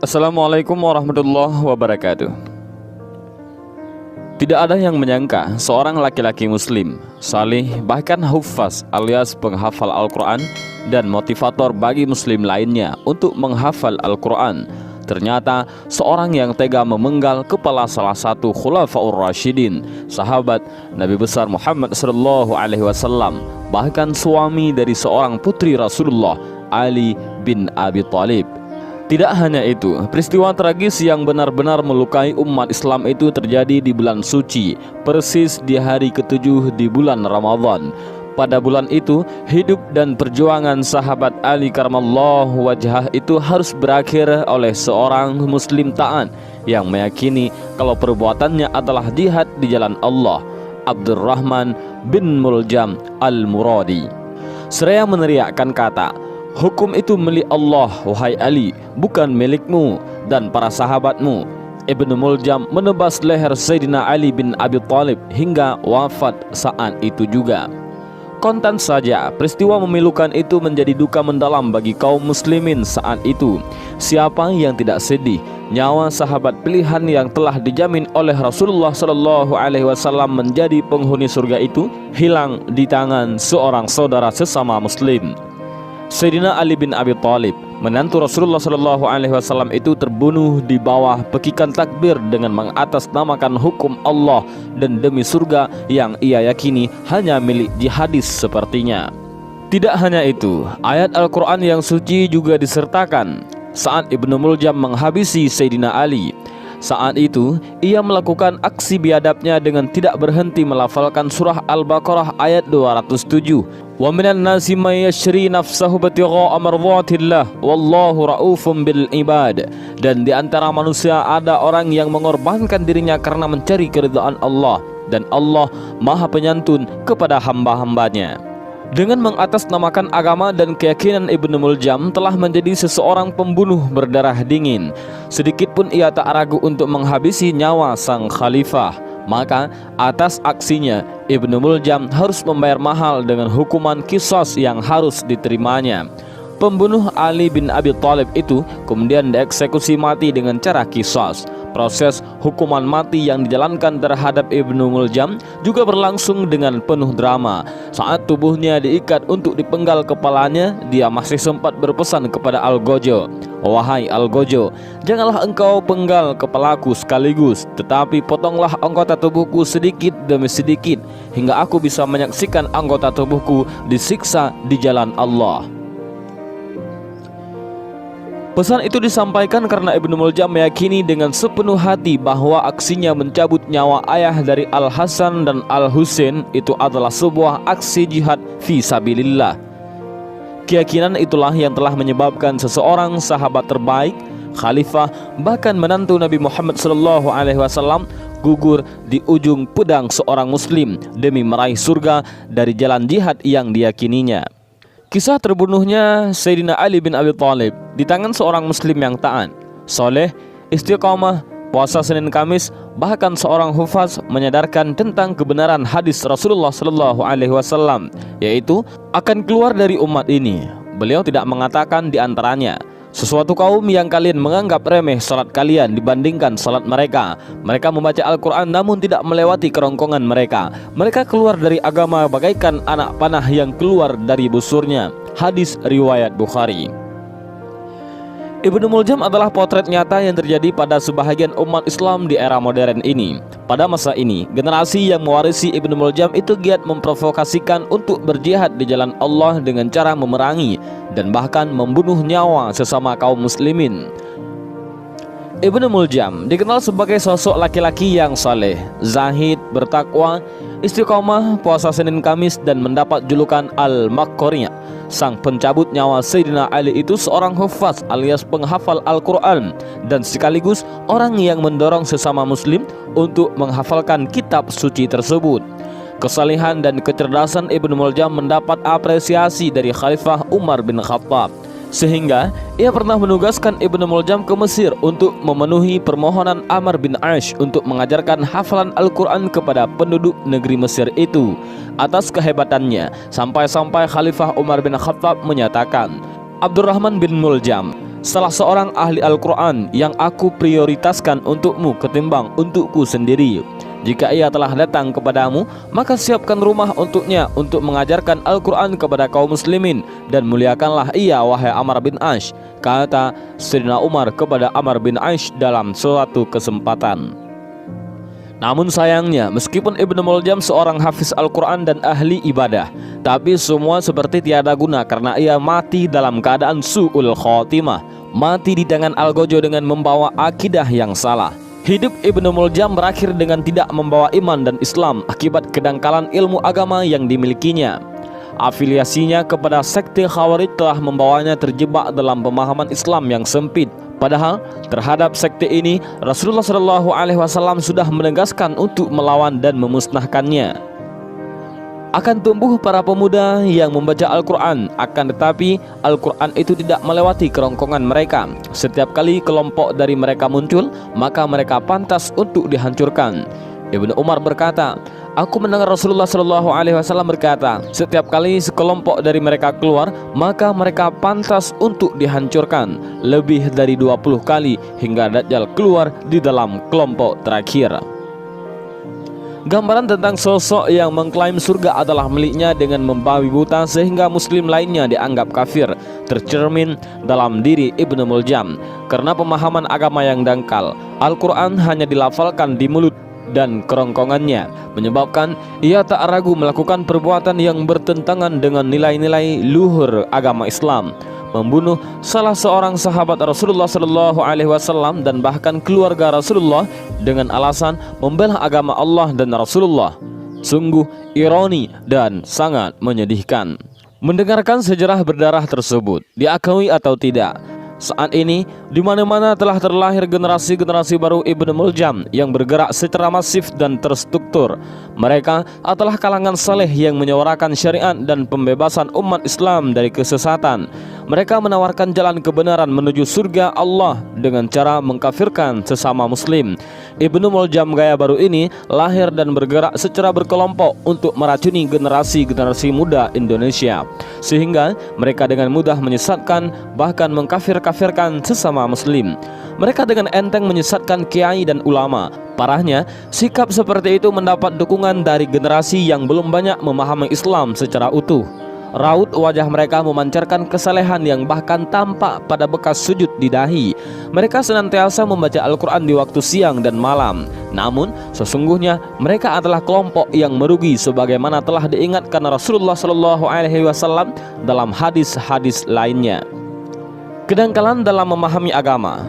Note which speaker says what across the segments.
Speaker 1: Assalamualaikum warahmatullahi wabarakatuh. Tidak ada yang menyangka seorang laki-laki muslim, salih, bahkan huffaz alias penghafal Al-Quran dan motivator bagi muslim lainnya untuk menghafal Al-Quran, ternyata seorang yang tega memenggal kepala salah satu khulafaur rasyidin, sahabat Nabi besar Muhammad SAW, bahkan suami dari seorang putri Rasulullah, Ali bin Abi Thalib. Tidak hanya itu, peristiwa tragis yang benar-benar melukai umat Islam itu terjadi di bulan suci, persis di hari ke-7 di bulan Ramadan. Pada bulan itu, hidup dan perjuangan sahabat Ali karamallahu wajhah itu harus berakhir oleh seorang muslim taat yang meyakini kalau perbuatannya adalah jihad di jalan Allah, Abdurrahman bin Muljam al-Muradi. Seraya meneriakkan kata, "Hukum itu milik Allah, wahai Ali, bukan milikmu dan para sahabatmu." Ibnu Muljam menebas leher Sayyidina Ali bin Abi Thalib hingga wafat saat itu juga. Kontan saja, peristiwa memilukan itu menjadi duka mendalam bagi kaum muslimin saat itu. Siapa yang tidak sedih nyawa sahabat pilihan yang telah dijamin oleh Rasulullah SAW menjadi penghuni surga itu hilang di tangan seorang saudara sesama muslim. Sayyidina Ali bin Abi Thalib, menantu Rasulullah SAW itu terbunuh di bawah pekikan takbir dengan mengatasnamakan hukum Allah dan demi surga yang ia yakini hanya milik jihadis sepertinya. Tidak hanya itu, ayat Al-Quran yang suci juga disertakan saat Ibnu Muljam menghabisi Sayyidina Ali. Saat itu, ia melakukan aksi biadabnya dengan tidak berhenti melafalkan surah Al-Baqarah ayat 207. Wa minan nasi may yashri nafsahu batigha'a mardhatillah wallahu raufum bil ibad. Dan di antara manusia ada orang yang mengorbankan dirinya karena mencari keridhaan Allah, dan Allah Maha Penyantun kepada hamba-hambanya. Dengan mengatasnamakan agama dan keyakinan Ibnu Muljam telah menjadi seseorang pembunuh berdarah dingin. Sedikit pun ia tak ragu untuk menghabisi nyawa sang khalifah. Maka atas aksinya Ibnu Muljam harus membayar mahal dengan hukuman qisas yang harus diterimanya. Pembunuh Ali bin Abi Thalib itu kemudian dieksekusi mati dengan cara qisas. Proses hukuman mati yang dijalankan terhadap Ibnu Muljam juga berlangsung dengan penuh drama. Saat tubuhnya diikat untuk dipenggal kepalanya, dia masih sempat berpesan kepada Al-Gojo, "Wahai Al-Gojo, janganlah engkau penggal kepalaku sekaligus, tetapi potonglah anggota tubuhku sedikit demi sedikit, hingga aku bisa menyaksikan anggota tubuhku disiksa di jalan Allah." Pesan itu disampaikan karena Ibnu Muljam meyakini dengan sepenuh hati bahwa aksinya mencabut nyawa ayah dari Al-Hasan dan Al-Husain itu adalah sebuah aksi jihad fi sabilillah. Keyakinan itulah yang telah menyebabkan seseorang sahabat terbaik, khalifah, bahkan menantu Nabi Muhammad SAW gugur di ujung pedang seorang muslim demi meraih surga dari jalan jihad yang diyakininya. Kisah terbunuhnya Sayyidina Ali bin Abi Thalib di tangan seorang muslim yang taat, soleh, istiqamah, puasa Senin Kamis, bahkan seorang hufaz menyadarkan tentang kebenaran hadis Rasulullah SAW, yaitu akan keluar dari umat ini. Beliau tidak mengatakan di antaranya, "Sesuatu kaum yang kalian menganggap remeh salat kalian dibandingkan salat mereka. Mereka membaca Al-Quran namun tidak melewati kerongkongan mereka. Mereka keluar dari agama bagaikan anak panah yang keluar dari busurnya." Hadis riwayat Bukhari. Ibnu Muljam adalah potret nyata yang terjadi pada sebahagian umat Islam di era modern ini. Pada masa ini, generasi yang mewarisi Ibnu Muljam itu giat memprovokasikan untuk berjihad di jalan Allah dengan cara memerangi dan bahkan membunuh nyawa sesama kaum muslimin. Ibnu Muljam dikenal sebagai sosok laki-laki yang saleh, zahid, bertakwa, istiqomah, puasa Senin Kamis, dan mendapat julukan Al-Maqqari, sang pencabut nyawa Sayyidina Ali itu seorang hufaz alias penghafal Al-Quran dan sekaligus orang yang mendorong sesama muslim untuk menghafalkan kitab suci tersebut. Kesalehan dan kecerdasan Ibnu Muljam mendapat apresiasi dari Khalifah Umar bin Khattab, sehingga ia pernah menugaskan Ibnu Muljam ke Mesir untuk memenuhi permohonan Amr bin Ash untuk mengajarkan hafalan Al-Quran kepada penduduk negeri Mesir itu. Atas kehebatannya, sampai-sampai Khalifah Umar bin Khattab menyatakan, "Abdurrahman bin Muljam, salah seorang ahli Al-Quran yang aku prioritaskan untukmu ketimbang untukku sendiri. Jika ia telah datang kepadamu, maka siapkan rumah untuknya untuk mengajarkan Al-Quran kepada kaum muslimin, dan muliakanlah ia, wahai Ammar bin Aish, kata Sayyidina Umar kepada Ammar bin Aish dalam suatu kesempatan. Namun sayangnya, meskipun Ibnu Muljam seorang hafiz Al-Quran dan ahli ibadah, tapi semua seperti tiada guna karena ia mati dalam keadaan su'ul khotimah, mati di tangan Algojo dengan membawa akidah yang salah. Hidup Ibnu Muljam berakhir dengan tidak membawa iman dan Islam akibat kedangkalan ilmu agama yang dimilikinya. Afiliasinya kepada sekte Khawarij telah membawanya terjebak dalam pemahaman Islam yang sempit. Padahal terhadap sekte ini Rasulullah SAW sudah menegaskan untuk melawan dan memusnahkannya. Akan tumbuh para pemuda yang membaca Al-Quran, akan tetapi Al-Quran itu tidak melewati kerongkongan mereka. Setiap kali kelompok dari mereka muncul, maka mereka pantas untuk dihancurkan. Ibnu Umar berkata, aku mendengar Rasulullah SAW berkata, setiap kali sekelompok dari mereka keluar, maka mereka pantas untuk dihancurkan. Lebih dari 20 kali hingga Dajjal keluar di dalam kelompok terakhir. Gambaran tentang sosok yang mengklaim surga adalah miliknya dengan membabi buta sehingga muslim lainnya dianggap kafir tercermin dalam diri Ibnu Muljam. Karena pemahaman agama yang dangkal, Al-Quran hanya dilafalkan di mulut dan kerongkongannya, menyebabkan ia tak ragu melakukan perbuatan yang bertentangan dengan nilai-nilai luhur agama Islam, membunuh salah seorang sahabat Rasulullah SAW dan bahkan keluarga Rasulullah dengan alasan membela agama Allah dan Rasulullah. Sungguh ironi dan sangat menyedihkan mendengarkan sejarah berdarah tersebut. Diakui atau tidak, saat ini di mana-mana telah terlahir generasi-generasi baru Ibnu Muljam yang bergerak secara masif dan terstruktur. Mereka adalah kalangan saleh yang menyuarakan syariat dan pembebasan umat Islam dari kesesatan. Mereka menawarkan jalan kebenaran menuju surga Allah dengan cara mengkafirkan sesama muslim. Ibnu Muljam gaya baru ini lahir dan bergerak secara berkelompok untuk meracuni generasi-generasi muda Indonesia, sehingga mereka dengan mudah menyesatkan bahkan mengkafirkan sesama muslim. Mereka dengan enteng menyesatkan kiai dan ulama. Parahnya, sikap seperti itu mendapat dukungan dari generasi yang belum banyak memahami Islam secara utuh. Raut wajah mereka memancarkan kesalehan yang bahkan tampak pada bekas sujud di dahi. Mereka senantiasa membaca Al-Quran di waktu siang dan malam. Namun sesungguhnya mereka adalah kelompok yang merugi, sebagaimana telah diingatkan Rasulullah SAW dalam hadis-hadis lainnya. Kedangkalan dalam memahami agama,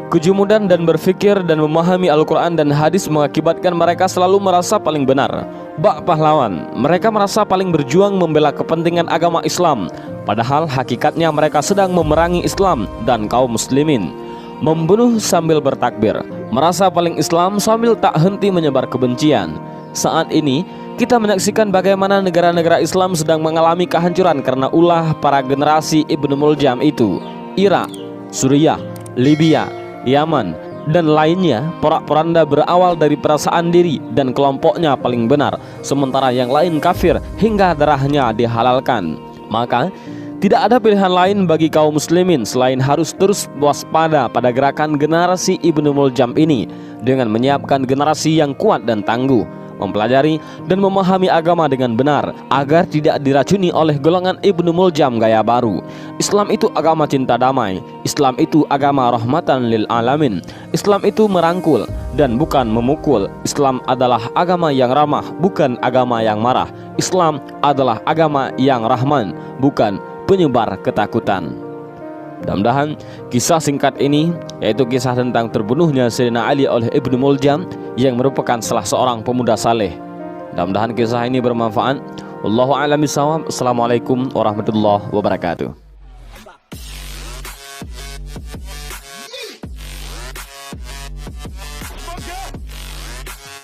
Speaker 1: kejumudan dan berfikir dan memahami Al-Quran dan hadis mengakibatkan mereka selalu merasa paling benar, bak pahlawan. Mereka merasa paling berjuang membela kepentingan agama Islam, padahal hakikatnya mereka sedang memerangi Islam dan kaum muslimin. Membunuh sambil bertakbir, merasa paling Islam sambil tak henti menyebar kebencian. Saat ini kita menyaksikan bagaimana negara-negara Islam sedang mengalami kehancuran karena ulah para generasi Ibnu Muljam itu. Irak, Suriah, Libya, Yaman, dan lainnya porak-poranda berawal dari perasaan diri dan kelompoknya paling benar, sementara yang lain kafir hingga darahnya dihalalkan. Maka tidak ada pilihan lain bagi kaum muslimin selain harus terus waspada pada gerakan generasi Ibnu Muljam ini dengan menyiapkan generasi yang kuat dan tangguh, mempelajari dan memahami agama dengan benar agar tidak diracuni oleh golongan Ibnu Muljam gaya baru. Islam itu agama cinta damai. Islam itu agama rahmatan lil alamin. Islam itu merangkul dan bukan memukul. Islam adalah agama yang ramah, bukan agama yang marah. Islam adalah agama yang rahman, bukan penyebar ketakutan. Mudah-mudahan kisah singkat ini, yaitu kisah tentang terbunuhnya Sayyidina Ali oleh Ibnu Muljam yang merupakan salah seorang pemuda saleh, mudah-mudahan kisah ini bermanfaat. Wallahu a'lam bishawab. Assalamualaikum warahmatullahi wabarakatuh.